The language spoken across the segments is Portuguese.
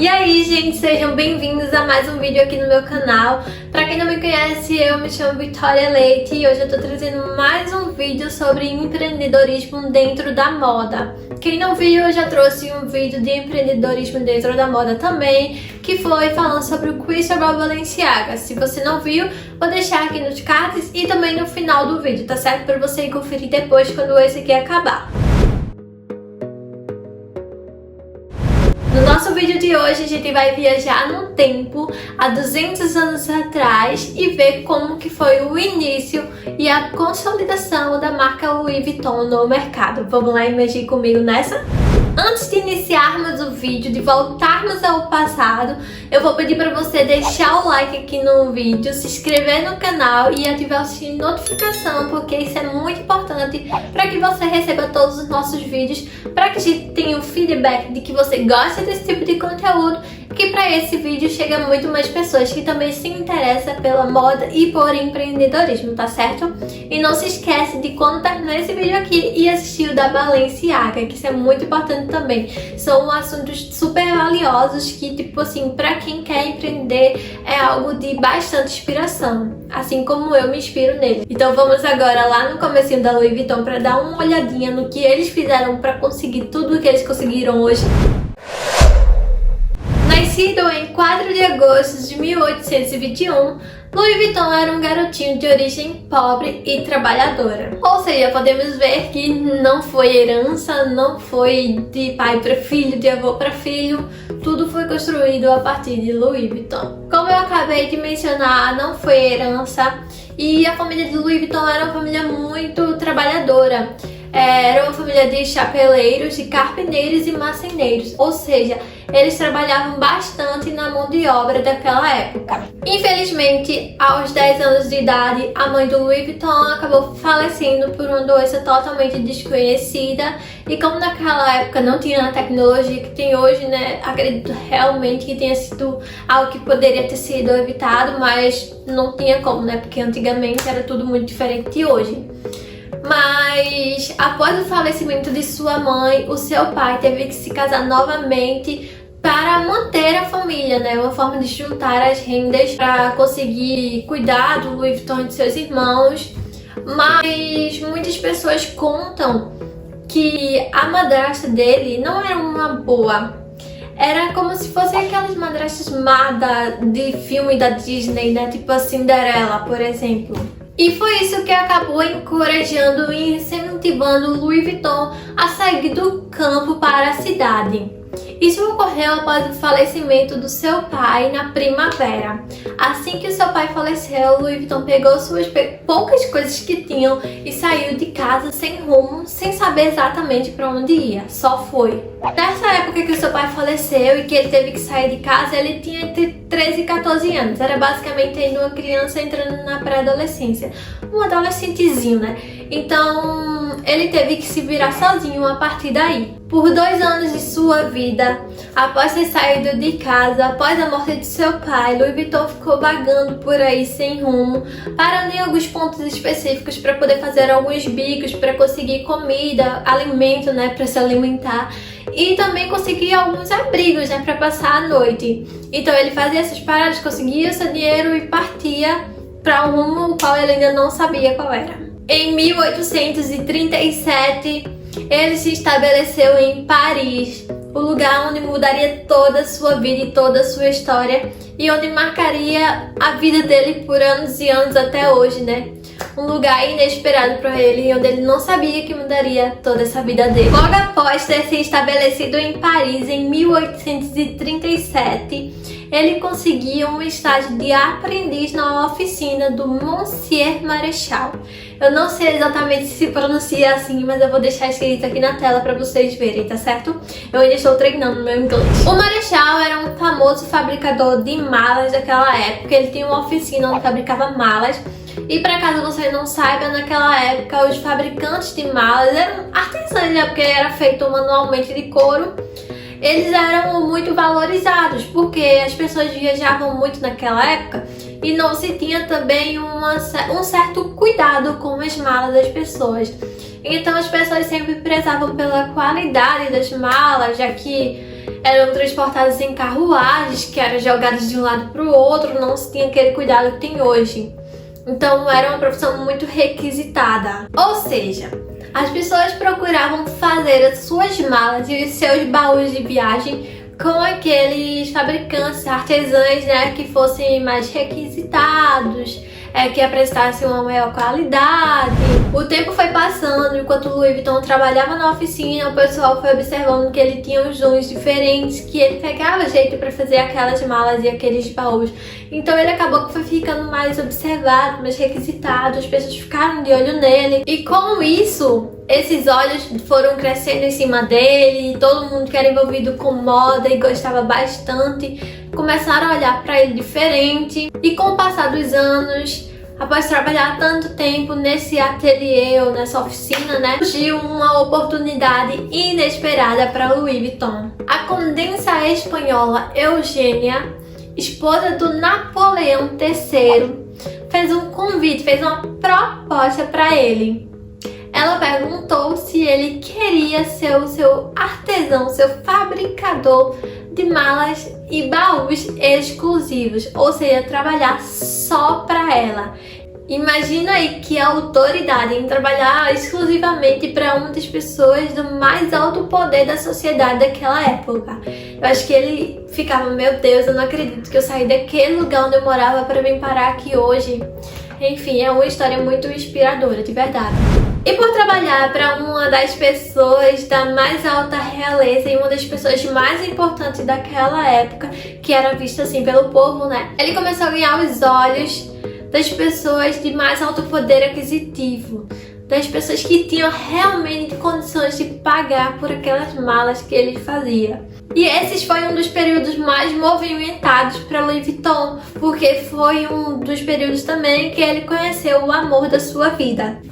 E aí, gente, sejam bem-vindos a mais um vídeo aqui no meu canal. Pra quem não me conhece, eu me chamo Vitória Leite e hoje eu tô trazendo mais um vídeo sobre empreendedorismo dentro da moda. Quem não viu, eu já trouxe um vídeo de empreendedorismo dentro da moda também, que foi falando sobre o Cristóbal Balenciaga. Se você não viu, vou deixar aqui nos cards e também no final do vídeo, tá certo? Pra você ir conferir depois quando esse aqui acabar. No nosso vídeo de hoje, a gente vai viajar no tempo, há 200 anos atrás, e ver como que foi o início e a consolidação da marca Louis Vuitton no mercado. Vamos lá imergir comigo nessa? Antes de iniciarmos o vídeo, de voltarmos ao passado, eu vou pedir para você deixar o like aqui no vídeo, se inscrever no canal e ativar o sininho de notificação, porque isso é muito importante para que você receba todos os nossos vídeos, para que a gente tenha um feedback de que você gosta desse tipo de conteúdo, que para esse vídeo chega muito mais pessoas que também se interessam pela moda e por empreendedorismo, tá certo? E não se esquece de quando terminar esse vídeo aqui e assistir o da Balenciaga, que isso é muito importante também. São assuntos super valiosos que, tipo assim, pra quem quer empreender é algo de bastante inspiração, assim como eu me inspiro nele. Então vamos agora lá no comecinho da Louis Vuitton para dar uma olhadinha no que eles fizeram para conseguir tudo o que eles conseguiram hoje. Nascido em 4 de agosto de 1821, Louis Vuitton era um garotinho de origem pobre e trabalhadora. Ou seja, podemos ver que não foi herança, não foi de pai para filho, de avô para filho, tudo foi construído a partir de Louis Vuitton. Como eu acabei de mencionar, não foi herança, e a família de Louis Vuitton era uma família muito trabalhadora. Era uma família de chapeleiros, de carpineiros e marceneiros, ou seja, eles trabalhavam bastante na mão de obra daquela época. Infelizmente, aos 10 anos de idade, a mãe do Louis Vuitton acabou falecendo por uma doença totalmente desconhecida, e como naquela época não tinha a tecnologia que tem hoje, né, acredito realmente que tenha sido algo que poderia ter sido evitado, mas não tinha como, né, porque antigamente era tudo muito diferente de hoje. Mas após o falecimento de sua mãe, o seu pai teve que se casar novamente para manter a família, né? Uma forma de juntar as rendas para conseguir cuidar do Louis Vuitton e de seus irmãos. Mas muitas pessoas contam que a madrasta dele não era uma boa. Era como se fosse aquelas madrastas má de filme da Disney, né? Tipo a Cinderela, por exemplo. E foi isso que acabou encorajando e incentivando o Louis Vuitton a sair do campo para a cidade. Isso ocorreu após o falecimento do seu pai na primavera. Assim que o seu pai faleceu, Louis Vuitton pegou suas poucas coisas que tinham e saiu de casa sem rumo, sem saber exatamente para onde ia. Só foi. Nessa época que o seu pai faleceu e que ele teve que sair de casa, ele tinha entre 13 e 14 anos. Era basicamente ainda uma criança entrando na pré-adolescência. Um adolescentezinho, né? Então, ele teve que se virar sozinho a partir daí. Por 2 anos de sua vida, após ter saído de casa, após a morte de seu pai, Louis Vuitton ficou vagando por aí sem rumo, parando em alguns pontos específicos para poder fazer alguns bicos, para conseguir comida, alimento, né, para se alimentar, e também conseguir alguns abrigos, né, para passar a noite. Então ele fazia essas paradas, conseguia seu dinheiro e partia para um rumo o qual ele ainda não sabia qual era. Em 1837, ele se estabeleceu em Paris, o lugar onde mudaria toda a sua vida e toda a sua história, e onde marcaria a vida dele por anos e anos até hoje, né? Um lugar inesperado para ele, onde ele não sabia que mudaria toda essa vida dele. Logo após ter se estabelecido em Paris em 1837, ele conseguiu um estágio de aprendiz na oficina do Monsieur Marechal. Eu não sei exatamente se pronuncia assim, mas eu vou deixar escrito aqui na tela para vocês verem, tá certo? Eu ainda estou treinando meu inglês. O Marechal era um famoso fabricador de malas daquela época. Ele tinha uma oficina onde fabricava malas. E para caso você não saiba, naquela época os fabricantes de malas eram artesãos, né? Porque era feito manualmente de couro. Eles eram muito valorizados, porque as pessoas viajavam muito naquela época e não se tinha também um certo cuidado com as malas das pessoas. Então as pessoas sempre prezavam pela qualidade das malas, já que eram transportadas em carruagens que eram jogadas de um lado para o outro, não se tinha aquele cuidado que tem hoje. Então era uma profissão muito requisitada. Ou seja, as pessoas procuravam fazer as suas malas e os seus baús de viagem com aqueles fabricantes, artesãos, né, que fossem mais requisitados, que apresentassem uma maior qualidade. O tempo foi passando, enquanto o Louis Vuitton trabalhava na oficina, o pessoal foi observando que ele tinha uns dons diferentes, que ele pegava jeito para fazer aquelas malas e aqueles baús. Então ele acabou que foi ficando mais observado, mais requisitado, as pessoas ficaram de olho nele. E com isso, esses olhos foram crescendo em cima dele, e todo mundo que era envolvido com moda e gostava bastante começaram a olhar para ele diferente. E com o passar dos anos, após trabalhar tanto tempo nesse ateliê ou nessa oficina, né, surgiu uma oportunidade inesperada para Louis Vuitton. A condessa espanhola Eugênia, esposa do Napoleão III, fez um convite, fez uma proposta para ele. Ela perguntou se ele queria ser o seu artesão, seu fabricador de malas e baús exclusivos, ou seja, trabalhar só para ela. Imagina aí que autoridade em trabalhar exclusivamente para uma das pessoas do mais alto poder da sociedade daquela época. Eu acho que ele ficava, meu Deus, eu não acredito que eu saí daquele lugar onde eu morava para vir parar aqui hoje. Enfim, é uma história muito inspiradora, de verdade. E por trabalhar para uma das pessoas da mais alta realeza e uma das pessoas mais importantes daquela época, que era vista assim pelo povo, né? Ele começou a ganhar os olhos das pessoas de mais alto poder aquisitivo, das pessoas que tinham realmente condições de pagar por aquelas malas que ele fazia. E esses foi um dos períodos mais movimentados para Louis Vuitton, porque foi um dos períodos também que ele conheceu o amor da sua vida.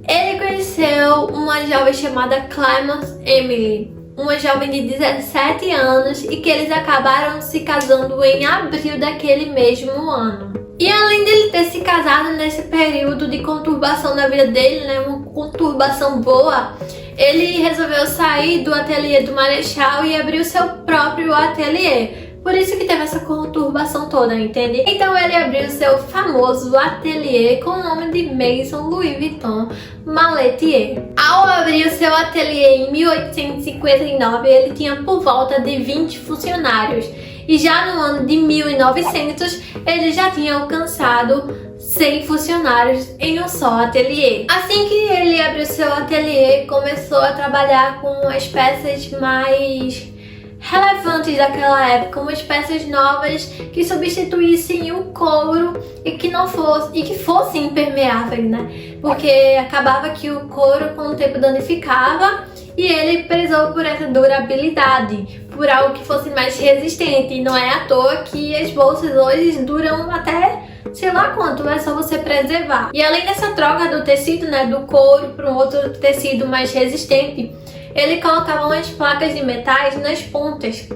Ele conheceu uma jovem chamada Clemence Emily, uma jovem de 17 anos, e que eles acabaram se casando em abril daquele mesmo ano. E além dele ter se casado nesse período de conturbação na vida dele, né, uma conturbação boa, ele resolveu sair do ateliê do Marechal e abrir o seu próprio ateliê. Por isso que teve essa conturbação toda, entende? Então ele abriu seu famoso ateliê com o nome de Maison Louis Vuitton Maletier. Ao abrir o seu ateliê em 1859, ele tinha por volta de 20 funcionários. E já no ano de 1900, ele já tinha alcançado 100 funcionários em um só ateliê. Assim que ele abriu seu ateliê, começou a trabalhar com as peças mais relevantes daquela época, umas peças novas que substituíssem o couro e que fossem impermeáveis, né? Porque acabava que o couro com o tempo danificava, e ele prezou por essa durabilidade, por algo que fosse mais resistente. E não é à toa que as bolsas hoje duram até sei lá quanto, é só você preservar. E além dessa troca do tecido, né, do couro para um outro tecido mais resistente, ele colocava umas placas de metais nas pontas,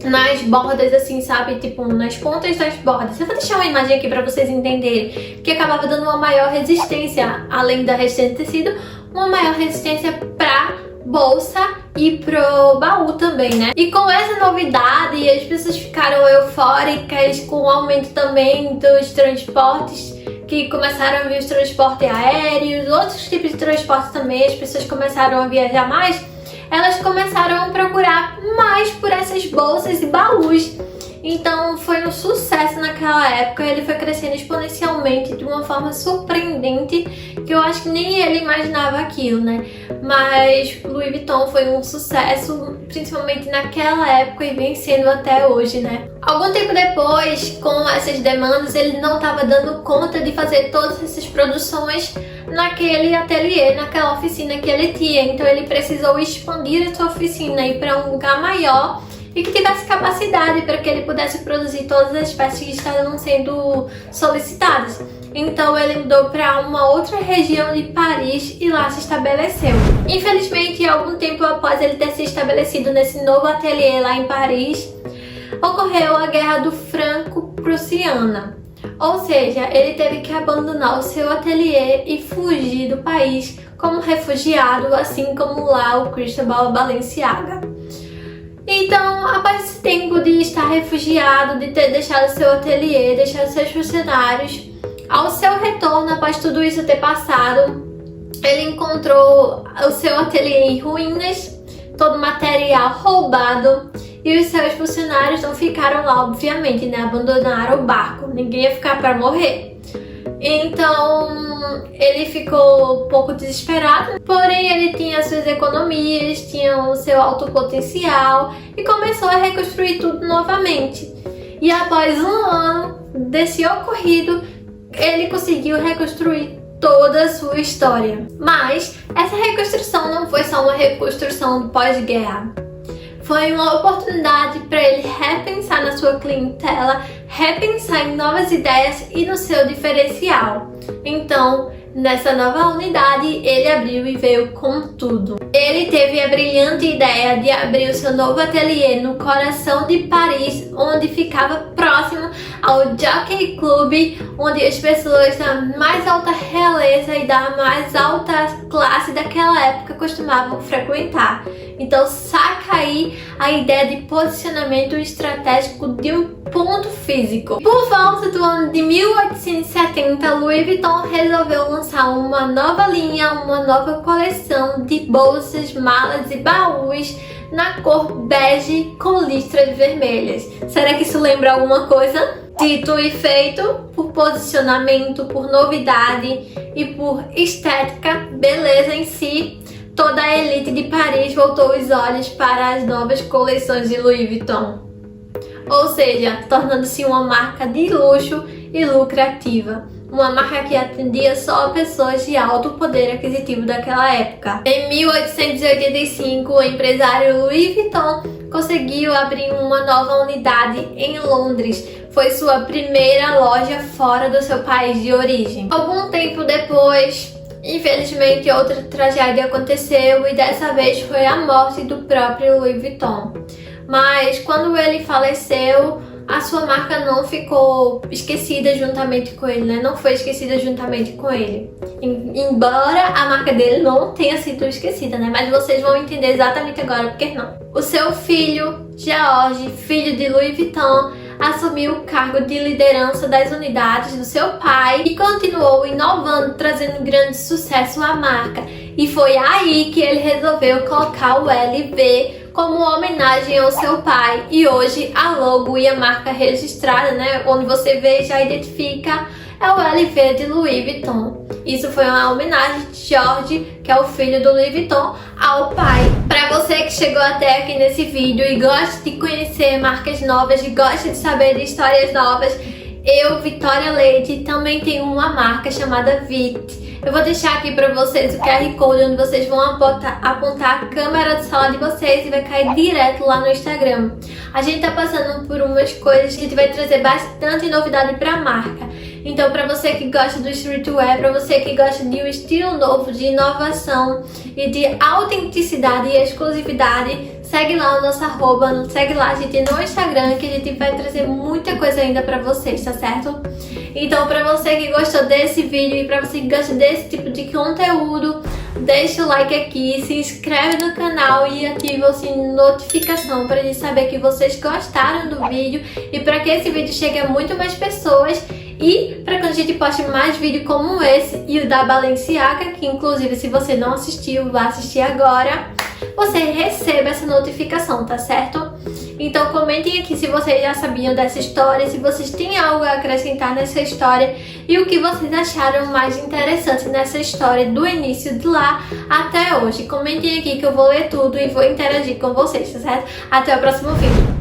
nas bordas, assim, sabe? Tipo, nas pontas das bordas. Eu vou deixar uma imagem aqui para vocês entenderem, que acabava dando uma maior resistência, além da resistência de tecido, uma maior resistência para bolsa e pro baú também, né? E com essa novidade, as pessoas ficaram eufóricas com o aumento também dos transportes, que começaram a vir os transportes aéreos, outros tipos de transporte também, as pessoas começaram a viajar mais, elas começaram a procurar mais por essas bolsas e baús. Então foi um sucesso naquela época, ele foi crescendo exponencialmente de uma forma surpreendente, que eu acho que nem ele imaginava aquilo, né? Mas Louis Vuitton foi um sucesso, principalmente naquela época, e vem sendo até hoje, né? Algum tempo depois, com essas demandas, ele não estava dando conta de fazer todas essas produções naquele ateliê, naquela oficina que ele tinha. Então ele precisou expandir a sua oficina e ir para um lugar maior e que tivesse capacidade para que ele pudesse produzir todas as peças que estavam sendo solicitadas. Então ele mudou para uma outra região de Paris e lá se estabeleceu. Infelizmente, algum tempo após ele ter se estabelecido nesse novo ateliê lá em Paris, ocorreu a Guerra do Franco-Prussiana. Ou seja, ele teve que abandonar o seu ateliê e fugir do país como refugiado, assim como lá o Cristóbal Balenciaga. Então, após esse tempo de estar refugiado, de ter deixado seu ateliê, deixado seus funcionários, ao seu retorno, após tudo isso ter passado, ele encontrou o seu ateliê em ruínas, todo o material roubado, e os seus funcionários não ficaram lá, obviamente, né? Abandonaram o barco, ninguém ia ficar para morrer. Então, ele ficou um pouco desesperado, porém ele tinha suas economias, tinha o seu alto potencial e começou a reconstruir tudo novamente. E após um ano desse ocorrido, ele conseguiu reconstruir toda a sua história. Mas essa reconstrução não foi só uma reconstrução do pós-guerra. Foi uma oportunidade para ele repensar na sua clientela, repensar em novas ideias e no seu diferencial. Então, nessa nova unidade, ele abriu e veio com tudo. Ele teve a brilhante ideia de abrir o seu novo ateliê no coração de Paris, onde ficava próximo ao Jockey Club, onde as pessoas da mais alta realeza e da mais alta classe daquela época costumavam frequentar. Então saca aí a ideia de posicionamento estratégico de um ponto físico. Por volta do ano de 1870, Louis Vuitton resolveu lançar uma nova linha, uma nova coleção de bolsas, malas e baús na cor bege com listras vermelhas. Será que isso lembra alguma coisa? Dito e feito, por posicionamento, por novidade e por estética, beleza em si, toda a elite de Paris voltou os olhos para as novas coleções de Louis Vuitton. Ou seja, tornando-se uma marca de luxo e lucrativa. Uma marca que atendia só pessoas de alto poder aquisitivo daquela época. Em 1885, o empresário Louis Vuitton conseguiu abrir uma nova unidade em Londres. Foi sua primeira loja fora do seu país de origem. Algum tempo depois, infelizmente, outra tragédia aconteceu e dessa vez foi a morte do próprio Louis Vuitton. Mas quando ele faleceu, a sua marca não ficou esquecida juntamente com ele, né? Não foi esquecida juntamente com ele. Embora a marca dele não tenha sido esquecida, né? Mas vocês vão entender exatamente agora porque não. O seu filho, George, filho de Louis Vuitton, assumiu o cargo de liderança das unidades do seu pai e continuou inovando, trazendo grande sucesso à marca. E foi aí que ele resolveu colocar o LV como homenagem ao seu pai. E hoje a logo e a marca registrada, né, onde você vê e já identifica, é o LV de Louis Vuitton. Isso foi uma homenagem de George, que é o filho do Louis Vuitton, ao pai. Para você que chegou até aqui nesse vídeo e gosta de conhecer marcas novas e gosta de saber de histórias novas, eu, Vitória Leite, também tenho uma marca chamada VIT. Eu vou deixar aqui para vocês o QR Code, onde vocês vão apontar a câmera de celular de vocês e vai cair direto lá no Instagram. A gente tá passando por umas coisas que a gente vai trazer bastante novidade para a marca. Então, para você que gosta do streetwear, para você que gosta de um estilo novo, de inovação e de autenticidade e exclusividade, segue lá o nosso arroba, segue lá a gente no Instagram, que a gente vai trazer muita coisa ainda pra vocês, tá certo? Então, pra você que gostou desse vídeo e pra você que gosta desse tipo de conteúdo, deixa o like aqui, se inscreve no canal e ativa o sininho de notificação pra gente saber que vocês gostaram do vídeo e pra que esse vídeo chegue a muito mais pessoas. E para que a gente poste mais vídeos como esse e o da Balenciaga, que inclusive se você não assistiu, vá assistir agora, você receba essa notificação, tá certo? Então comentem aqui se vocês já sabiam dessa história, se vocês têm algo a acrescentar nessa história e o que vocês acharam mais interessante nessa história do início de lá até hoje. Comentem aqui que eu vou ler tudo e vou interagir com vocês, tá certo? Até o próximo vídeo.